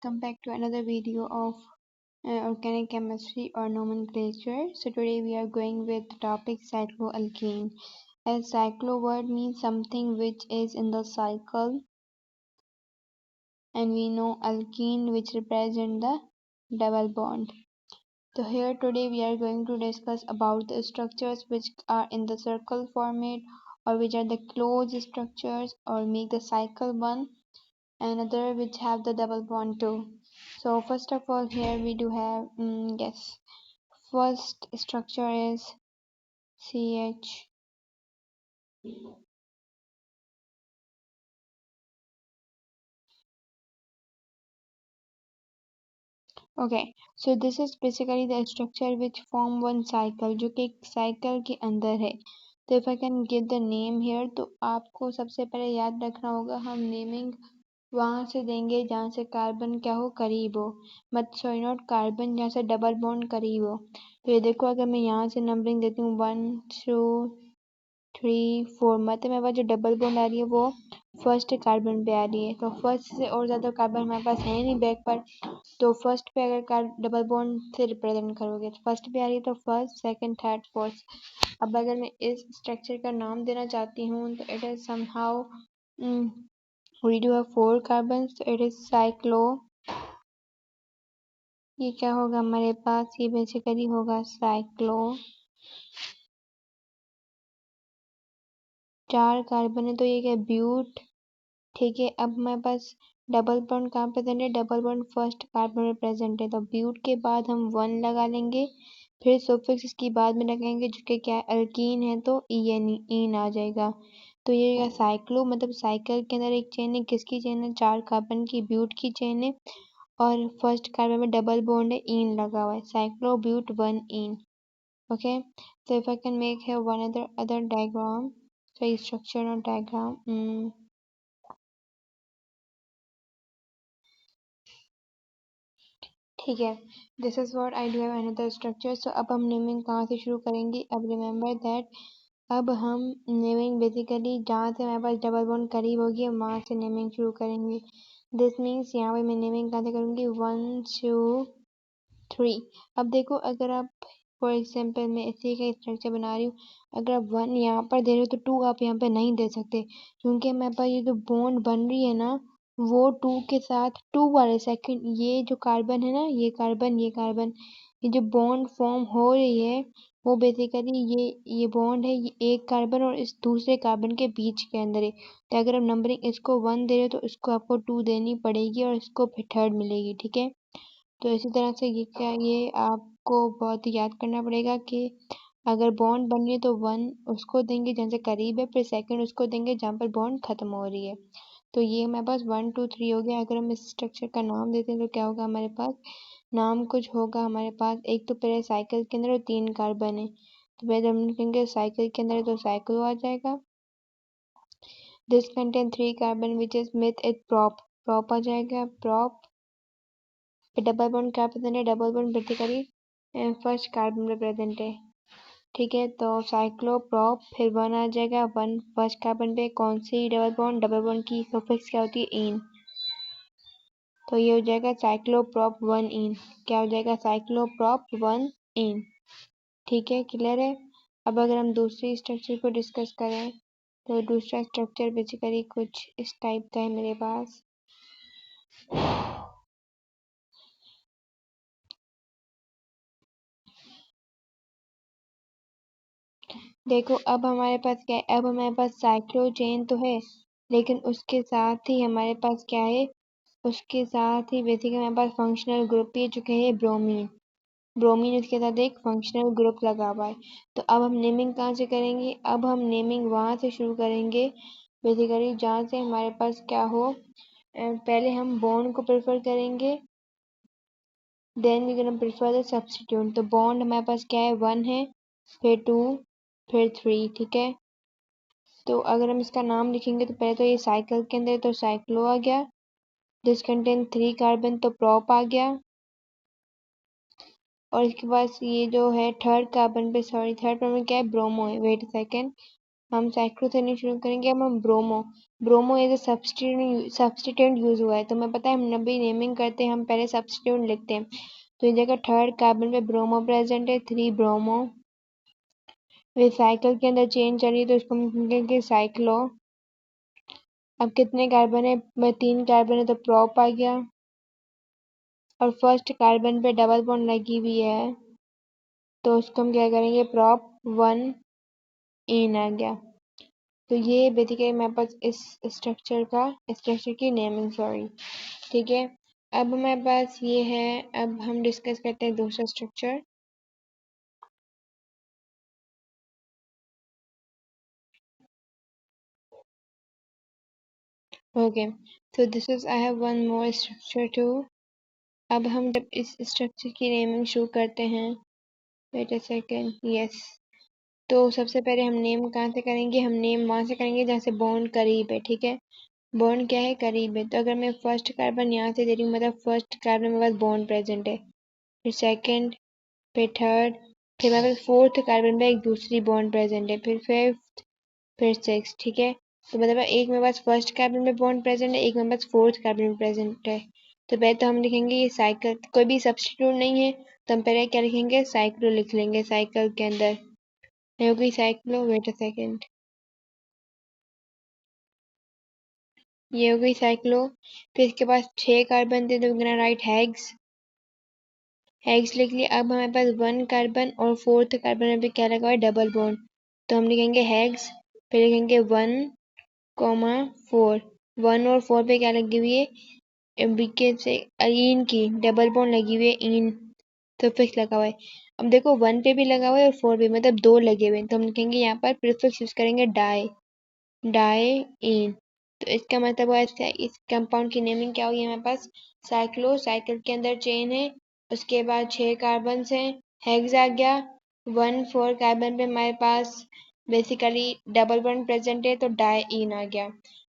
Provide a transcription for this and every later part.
Welcome back to another video of organic chemistry or nomenclature. So today we are going with the topic cycloalkene. As cyclo word means something which is in the cycle, and we know alkene which represent the double bond. So here today we are going to discuss about the structures which are in the circle format, or which are the closed structures or make the cycle one, and other which have the double bond too. So first of all, here we do have first structure is CH. Okay, so this is basically the structure which form one cycle, जो कि एक cycle के अंदर है. तो if I can give the name here, तो आपको सबसे पहले याद रखना होगा हम नेमिंग वहां से देंगे जहाँ से कार्बन क्या हो, करीब हो. मत सॉरी नॉट कार्बन, जहाँ से डबल बॉन्ड करीब हो. तो ये देखो, अगर मैं यहाँ से नंबरिंग देती हूँ 1 2 3 4, मतलब मेरे पास जो डबल बॉन्ड आ रही है वो फर्स्ट कार्बन पे आ रही है. तो फर्स्ट से और ज़्यादा कार्बन हमारे पास है नहीं बैक पर. तो फर्स्ट पे अगर डबल बॉन्ड से रिप्रेजेंट करोगे तो फर्स्ट पे आ रही है, तो फर्स्ट सेकंड थर्ड फोर्थ. अब अगर मैं इस स्ट्रक्चर का नाम देना चाहती हूँ तो it is somehow we do have 4 carbons, so it is cyclo. ये क्या होगा हमारे पास, ये बेसिकली होगा साइक्लो. 4 कार्बन है तो ये क्या, ब्यूट. ठीक है, अब हमारे पास डबल बॉन्ड कहाँ प्रेजेंट है, डबल बॉन्ड फर्स्ट कार्बन में प्रेजेंट है, तो ब्यूट के बाद हम 1 लगा लेंगे. फिर सुफिक्स इसकी बाद में लगाएंगे जो कि क्या है, अल्कीन है, तो ईन आ जाएगा. तो ये साइक्लो मतलब साइकिल के अंदर एक चेन है, किसकी चेन है, 4 कार्बन की ब्यूट की चेन है, और फर्स्ट कार्बन में डबल बॉन्ड है, इन लगा हुआ है, cyclo but 1 ene. Okay, so if I can make here one other diagram, so structure or diagram. ठीक है, this is what I do have another structure. So अब हम naming कहाँ से शुरू करेंगे. अब रिमेंबर दैट अब हम नेमिंग बेसिकली जहाँ से हमारे पास डबल बॉन्ड करीब होगी हम वहाँ से नेमिंग शुरू करेंगे. दिस मीन्स यहाँ पे मैं नेमिंग कहाँ से करूँगी, 1 2 3. अब देखो, अगर आप फॉर एग्जाम्पल मैं इसी का स्ट्रक्चर बना रही हूँ, अगर आप 1 यहाँ पर दे रहे हो तो 2 आप यहाँ पे नहीं दे सकते, क्योंकि हमारे पास ये जो बॉन्ड बन रही है ना, वो 2 के साथ 2 वाले सेकंड, ये जो कार्बन है ना, ये कार्बन ये जो बॉन्ड फॉर्म हो रही है वो बेसिकली ये बॉन्ड है, ये एक कार्बन और इस दूसरे कार्बन के बीच के अंदर है. तो अगर हम नंबरिंग इसको 1 दे रहे हो तो इसको आपको 2 देनी पड़ेगी और इसको फिर थर्ड मिलेगी. ठीक है, तो इसी तरह से ये आपको बहुत याद करना पड़ेगा कि अगर बॉन्ड बन रही है तो 1 उसको देंगे जहाँ से करीब है, फिर सेकंड उसको देंगे जहाँ पर बॉन्ड खत्म हो रही है. तो ये हमारे पास 1 2 3 हो गया. अगर हम इस स्ट्रक्चर का नाम देते हैं तो क्या होगा हमारे पास, नाम कुछ होगा हमारे पास. एक तो पहले साइकिल के अंदर 3 कार्बन है, तो पहले हम लिखेंगे साइकिल के अंदर तो साइक्लो आ जाएगा. This contain 3 carbon which is meth it prop आ जाएगा, प्रॉप. फिर डबल बॉन्ड क्या प्रेजेंट है, double bond basically first carbon में प्रेजेंट है. ठीक है, तो साइक्लोप्रॉप, फिर 1 आ जाएगा, 1 फर्स्ट कार्बन पे कौन सी डबल बॉन्ड की सफिक्स क्या होती है, इन. तो ये हो जाएगा साइक्लोप्रॉप 1 इन. क्या हो जाएगा, साइक्लोप्रॉप 1 इन. ठीक है, क्लियर है. अब अगर हम दूसरी स्ट्रक्चर को डिस्कस करें तो दूसरा स्ट्रक्चर बेसिकली कुछ इस टाइप का है मेरे पास. देखो, अब हमारे पास क्या है, अब हमारे पास साइक्लो चेन तो है, लेकिन उसके साथ ही हमारे पास क्या है, उसके साथ ही बेसिकली हमारे पास फंक्शनल ग्रुप भी है जो कि है ब्रोमीन. ब्रोमीन इसके साथ एक फंक्शनल ग्रुप लगा हुआ है. तो अब हम नेमिंग कहाँ से करेंगे, अब हम नेमिंग वहाँ से शुरू करेंगे बेसिकली जहाँ से हमारे पास क्या हो. पहले हम बॉन्ड को प्रेफर करेंगे, then we gonna prefer the substitute. तो बॉन्ड हमारे पास क्या है, 1 है, फिर 2, फिर 3. ठीक है, तो अगर हम इसका नाम लिखेंगे तो पहले तो ये साइकिल के अंदर तो साइक्लो आ गया. दिस कंटेन 3 कार्बन तो प्रॉप आ गया. और इसके पास ये जो है थर्ड कार्बन पे, सॉरी थर्ड कार्बन क्या है, ब्रोमो है. वेट सेकेंड, हम साइक्लो से नहीं शुरू करेंगे, अब हम bromo. Bromo as a substituent use हुआ है, तो मैं पता है हम नबी नेमिंग करते हैं हम पहले सब्स्टिट्यूएंट लिखते हैं। तो इस जगह थर्ड कार्बन पे ब्रोमो प्रेजेंट है, 3 ब्रोमो। फिर साइकिल के अंदर चेन चली तो इसको हम लिखेंगे साइक्लो। अब कितने कार्बन है, 3 कार्बन है तो प्रोप आ गया। और फर्स्ट कार्बन पे डबल बॉन्ड लगी हुई है तो उसको हम क्या करेंगे, प्रोप 1 इन आ गया। तो ये बेसिकली मेरे पास इस स्ट्रक्चर की नेमिंग, सॉरी। ठीक है, अब हमारे पास ये है। अब हम डिस्कस करते हैं दूसरा structure. Okay, so this is I have one more structure too. अब हम जब इस स्ट्रक्चर की नेमिंग शुरू करते हैं, वेट अ सेकेंड, यस। तो सबसे पहले हम नेम कहाँ से करेंगे, हम नेम वहाँ से करेंगे जहाँ से बॉन्ड करीब है। ठीक है, बॉन्ड क्या है, करीब है। तो अगर मैं फर्स्ट कार्बन यहाँ से दे रही हूँ, मतलब फर्स्ट कार्बन में बस बॉन्ड प्रेजेंट है, फिर सेकेंड, फिर थर्ड, फिर मेरे पास फोर्थ कार्बन पे एक दूसरी बॉन्ड प्रेजेंट है, फिर फिफ्थ, फिर सिक्स। ठीक है, तो मतलब एक मेरे पास फर्स्ट कार्बन में बॉन्ड प्रेजेंट है, एक मेरे पास फोर्थ कार्बन में प्रेजेंट है। तो पहले तो हम लिखेंगे ये साइकिल, कोई भी सब्स्टिट्यूट नहीं है तो हम पहले क्या लिखेंगे, साइक्लो लिख लेंगे साइकिल के अंदर। ये हो गई साइक्लो, वेट अ सेकेंड, ये हो गई साइक्लो। फिर इसके पास 6 कार्बन थे तो राइट हेक्स, हेक्स लिख लिया। अब हमारे पास 1 कार्बन और फोर्थ कार्बन में भी क्या लगा हुआ है, डबल बॉन्ड, तो हम लिखेंगे हेक्स, फिर लिखेंगे 1, 4। 1 और 4 पे क्या लगी हुई है, बीके से इन की डबल बॉन्ड लगी हुई है, इन, तो फिक्स लगा हुआ है। अब देखो 1 पे भी लगा हुआ है और 4 पे, मतलब 2 लगे हुए हैं, तो हम लिखेंगे यहाँ पर प्रीफिक्स यूज करेंगे डाई, डाई इन। तो इसका मतलब हुआ इस कंपाउंड की नेमिंग क्या हुई हमारे पास, साइक्लो, साइकिल के अंदर चेन है, उसके बाद 6 कार्बन हैं, हेक्स आ गया। 1 4 कार्बन पे हमारे पास बेसिकली डबल बॉन्ड प्रेजेंट है तो डाई इन आ गया।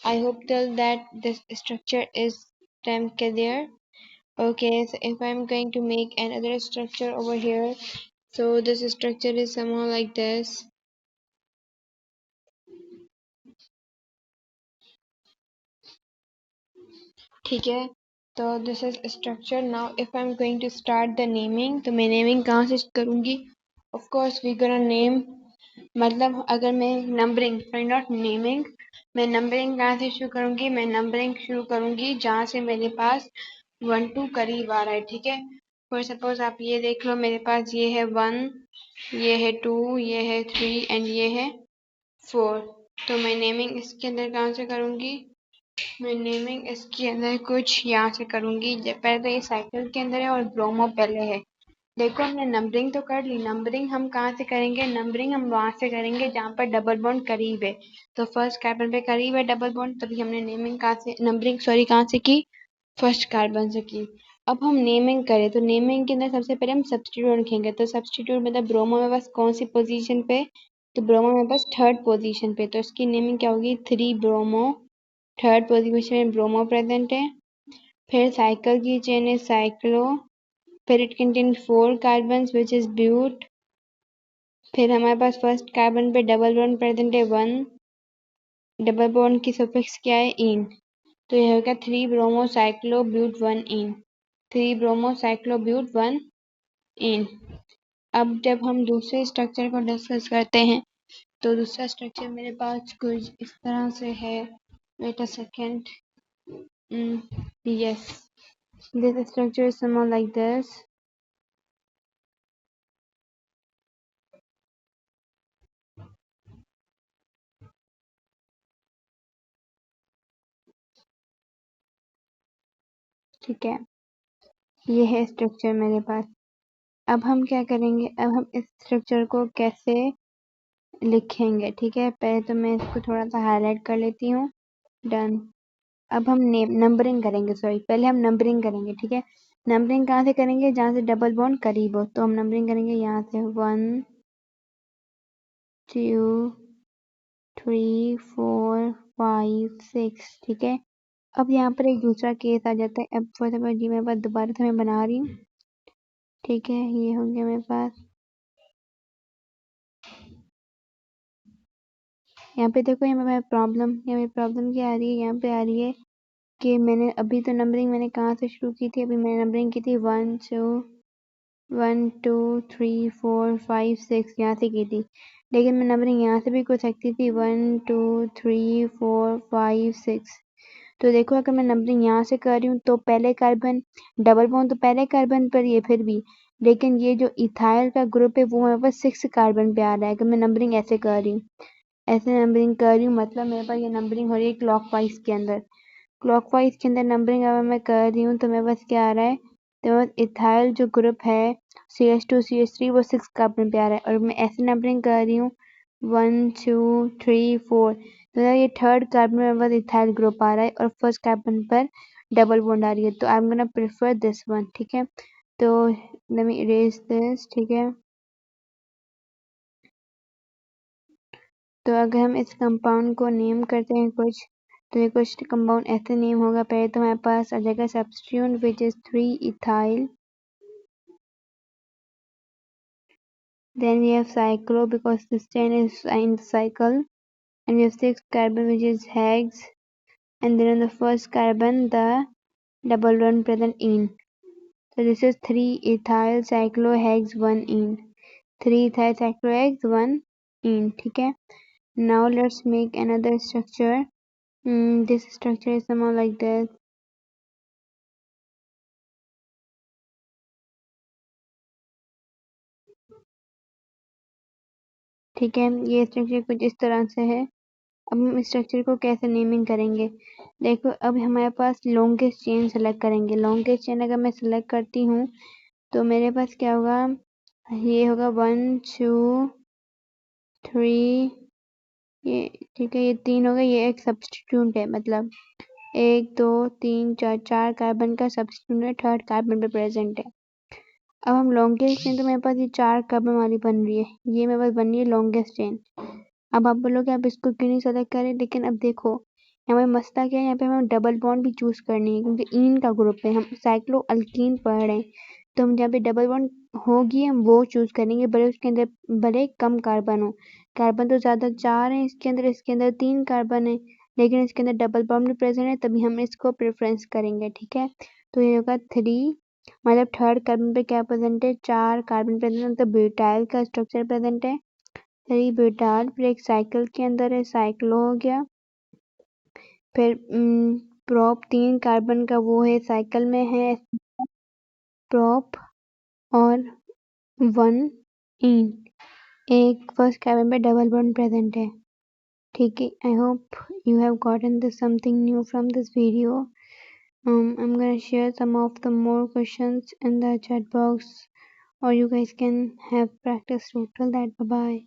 I hope till that this structure is time clear. Okay, so if I'm going to make another structure over here, so this structure is somehow like this. ठीक है, तो this is structure. Now if I am going to start the naming, तो मैं naming कहाँ से करूँगी, of course we gonna name, मतलब अगर मैं नंबरिंग, नॉट नेमिंग, मैं नंबरिंग कहाँ से शुरू करूँगी, मैं नंबरिंग शुरू करूँगी जहाँ से मेरे पास 1 2 करीब आ रहा है। ठीक है, फॉर सपोज आप ये देख लो, मेरे पास ये है 1, ये है 2, ये है 3 एंड ये है 4। तो मैं नेमिंग इसके अंदर कहाँ से करूँगी, मैं नेमिंग इसके अंदर कुछ यहाँ से करूँगी। पहले तो ये साइकिल के अंदर है और ब्रोमो पहले है। देखो हमने नंबरिंग तो कर ली, नंबरिंग हम कहाँ से करेंगे, नंबरिंग हम वहां से करेंगे जहाँ पर डबल बॉन्ड करीब है। तो फर्स्ट कार्बन पे करीब है डबल बॉन्ड, तभी हमने नेमिंग कहाँ से, नंबरिंग सॉरी कहाँ से की, फर्स्ट कार्बन से की। अब हम नेमिंग करें तो नेमिंग के अंदर सबसे पहले हम सब्स्टिट्यूट लिखेंगे। तो सब्स्टिट्यूट मतलब ब्रोमो में बस कौन सी पोजीशन पे, तो ब्रोमो में बस थर्ड पोजीशन पे, तो इसकी नेमिंग क्या होगी, 3 ब्रोमो, थर्ड पोजीशन में ब्रोमो प्रेजेंट है। फिर साइकिल की चेन है साइक्लो, फिर it contain 4 carbons which is but. फिर हमारे पास फर्स्ट कार्बन पे डबल बॉन्ड प्रेजेंट है 1, डबल बॉन्ड की सफिक्स क्या है, इन। तो यह होगा 3 bromo cyclo but 1 ene, 3 bromo cyclo but 1 ene. अब जब हम दूसरे स्ट्रक्चर को डिस्कस करते हैं, तो दूसरा स्ट्रक्चर मेरे पास कुछ इस तरह से है, wait a second, yes, this structure is someone like this. ठीक है, ये है स्ट्रक्चर मेरे पास। अब हम क्या करेंगे, अब हम इस स्ट्रक्चर को कैसे लिखेंगे। ठीक है, पहले तो मैं इसको थोड़ा सा हाईलाइट कर लेती हूँ, डन। अब हम नंबरिंग करेंगे, सॉरी पहले हम नंबरिंग करेंगे। ठीक है, नंबरिंग कहाँ से करेंगे, जहाँ से डबल बॉन्ड करीब हो, तो हम नंबरिंग करेंगे यहाँ से 1 2 3 4 5 6। ठीक है, अब यहाँ पर एक दूसरा केस आ जाता है। अब फॉर सपोज जी मेरे पास दोबारा से मैं बना रही हूँ। ठीक है, ये हो गया मेरे पास, यहाँ पे देखो, यहाँ पे प्रॉब्लम, यहाँ पे प्रॉब्लम क्या आ रही है, यहाँ पे आ रही है कि मैंने अभी तो नंबरिंग मैंने कहाँ से शुरू की थी, अभी मैंने नंबरिंग की थी 1 2 1 2 3 4 5 6 यहाँ से की थी। लेकिन मैं नंबरिंग यहाँ से भी कर सकती थी 1 2 3 4 5 6। तो देखो, अगर मैं नंबरिंग यहाँ से कर रही हूँ तो पहले कार्बन, डबल बॉन्ड तो पहले कार्बन पर ही है फिर भी, लेकिन ये जो इथाइल का ग्रुप है वो मेरे पास 6 कार्बन पे आ रहा है। अगर मैं नंबरिंग ऐसे कर रही हूँ, ऐसे नंबरिंग कर रही हूँ, मतलब मेरे पास ये नंबरिंग हो रही है क्लॉकवाइज के अंदर। क्लॉकवाइज के अंदर नंबरिंग अगर मैं कर रही हूँ तो मेरे पास क्या आ रहा है, तो मेरे पास इथाइल जो ग्रुप है CH2CH3 वो 6 कार्बन पे आ रहा है। और मैं ऐसे नंबरिंग कर रही हूँ 1 2 3 4, तो ये थर्ड कार्बन में मेरे पास इथाइल ग्रुप आ रहा है और फर्स्ट कार्बन पर डबल बॉन्ड आ रही है। तो I am gonna prefer this one, ठीक है। तो लेट मी इरेज दिस, ठीक है। तो अगर हम इस कंपाउंड को नेम करते हैं कुछ, तो ये कुछ कंपाउंड ऐसे नेम होगा। पहले तो हमारे पास आ जाएगा substitute which is 3 ethyl, then we have cyclo because this chain is in the cycle, and we have 6 carbon which is hex, and then on the first carbon the double bond present in. So this is 3 ethyl cyclohex 1 in, 3 ethyl cyclohex 1 in, ठीक है। Now let's make another structure. This structure is somehow like this, ठीक है। ये structure कुछ इस तरह से है। अब हम स्ट्रक्चर को कैसे नेमिंग करेंगे, देखो अब हमारे पास लॉन्गेस्ट चेन सेलेक्ट करेंगे। लॉन्गेस्ट चेन अगर मैं सेलेक्ट करती हूँ तो मेरे पास क्या होगा, ये होगा 1 2 3, ये ठीक है, ये 3 हो गए। ये एक सब्स्टिट्यूट है, मतलब 1 2 3 4 4 कार्बन का सब्स्टिट्यूट है, थर्ड कार्बन पे प्रेजेंट है। अब हम लॉन्गेस्ट चेन, तो मेरे पास ये 4 कार्बन वाली बन रही है, ये मेरे पास बन रही है लॉन्गेस्ट चेन। अब आप बोलोगे आप इसको क्यों नहीं सेलेक्ट करें, लेकिन अब देखो यहाँ पे मसला क्या है, यहाँ पे हमें डबल बॉन्ड भी चूज करनी है क्योंकि ईन का ग्रुप है, हम साइक्लो अल्कीन पढ़ रहे हैं। तो हम जहाँ पे डबल बॉन्ड होगी हम वो चूज करेंगे, भले उसके अंदर भले कम कार्बन हो। कार्बन तो ज़्यादा 4 है इसके अंदर 3 कार्बन है, लेकिन इसके अंदर डबल बॉन्ड भी प्रेजेंट है, तभी हम इसको प्रेफरेंस करेंगे, ठीक है। तो ये होगा 3, मतलब थर्ड कार्बन पे क्या प्रेजेंट है, 4 कार्बन प्रेजेंट है, तो ब्यूटाइल का स्ट्रक्चर प्रेजेंट है। 3 ब्यूटाइल, फिर एक साइकिल के अंदर है, साइक्लो हो गया। फिर प्रोप 3 कार्बन का वो है, साइकिल में है प्रोप, और 1 इन, एक फर्स्ट कार्बन पे डबल बॉन्ड प्रेजेंट है, ठीक है। I hope you have gotten this something new from this video. I'm gonna share some of the more questions in the chat box, or you guys can have practice total that. Bye bye.